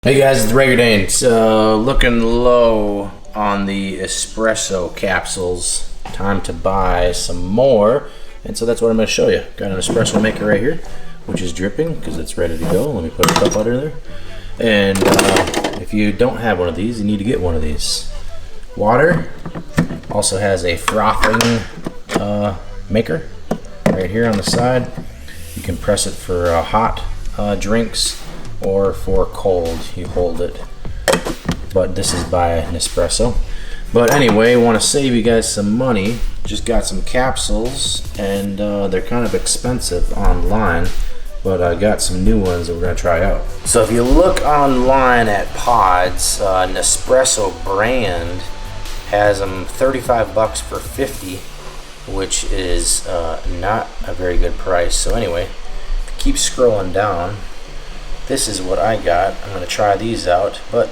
Hey guys, it's Regular So looking low on the espresso capsules. Time to buy some more, and so that's what I'm going to show you. Got an espresso maker right here, which is dripping because it's ready to go. Let me put a cup under there. And if you don't have one of these, you need to get one of these. Water also has a frothing maker right here on the side. You can press it for hot drinks. Or for cold, you hold it. But this is by Nespresso. But anyway, I want to save you guys some money. Just got some capsules, and they're kind of expensive online. But I got some new ones that we're going to try out. So if you look online at pods, Nespresso brand has them 35 bucks for 50, which is not a very good price. So anyway, keep scrolling down. This is what I got. I'm going to try these out, but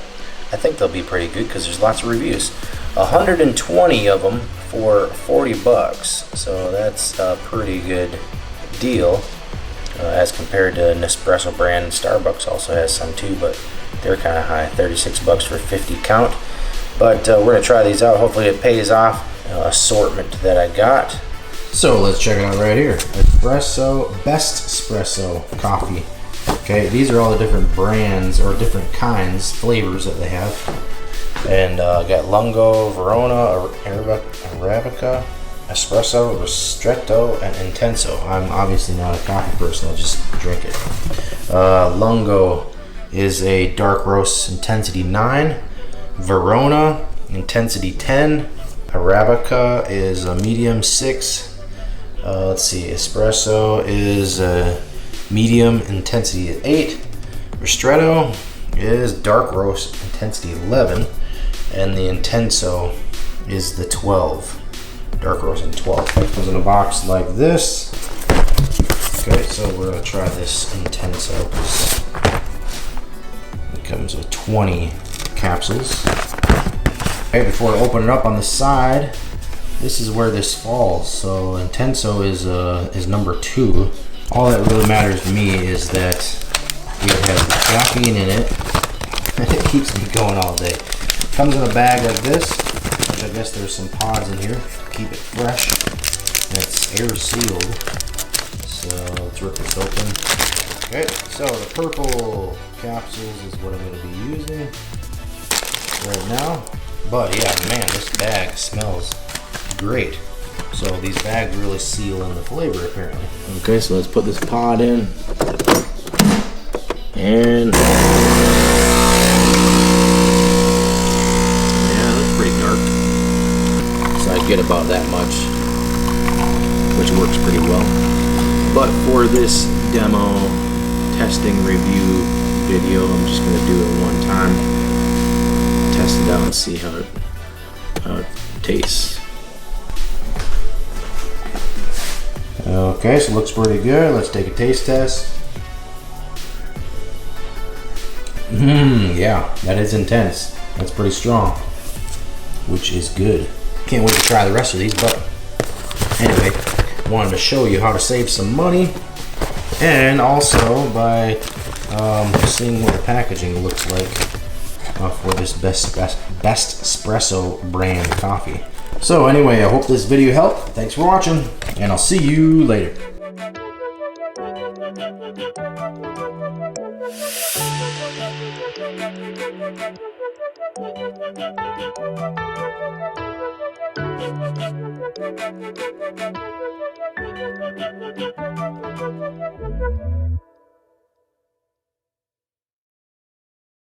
I think they'll be pretty good because there's lots of reviews. 120 of them for 40 bucks, so that's a pretty good deal as compared to Nespresso brand. Starbucks also has some too, but they're kind of high. 36 bucks for 50 count. But we're going to try these out. Hopefully it pays off. Assortment that I got. So let's check it out right here. Espresso, best espresso coffee. Okay, these are all the different brands or different kinds, flavors that they have. And got Lungo, Verona, Arabica, Espresso, Ristretto, and Intenso. I'm obviously not a coffee person, I just drink it. Lungo is a dark roast intensity 9. Verona, intensity 10. Arabica is a medium 6. Let's see, Espresso is medium intensity 8. Ristretto is dark roast intensity 11, and the Intenso is the 12. Dark roast and 12. It comes in a box like this. Okay, so we're gonna try this Intenso. It comes with 20 capsules. Okay, before I open it up on the side, this is where this falls. So Intenso is number 2. All that really matters to me is that we have the caffeine in it. It keeps me going all day. It comes in a bag like this, which I guess there's some pods in here to keep it fresh. And it's air sealed. So let's rip this open. Okay, so the purple capsules is what I'm going to be using right now. But yeah, man, this bag smells great. So these bags really seal in the flavor apparently. Okay, so let's put this pod in. And yeah, that's pretty dark. So I get about that much, which works pretty well. But for this demo testing review video, I'm just gonna do it one time. Test it out and see how it tastes. Okay, so it looks pretty good. Let's take a taste test. Yeah, that is intense. That's pretty strong, which is good. Can't wait to try the rest of these, but anyway, wanted to show you how to save some money, and also by seeing what the packaging looks like for this best espresso brand coffee. So anyway, I hope this video helped. Thanks for watching, and I'll see you later.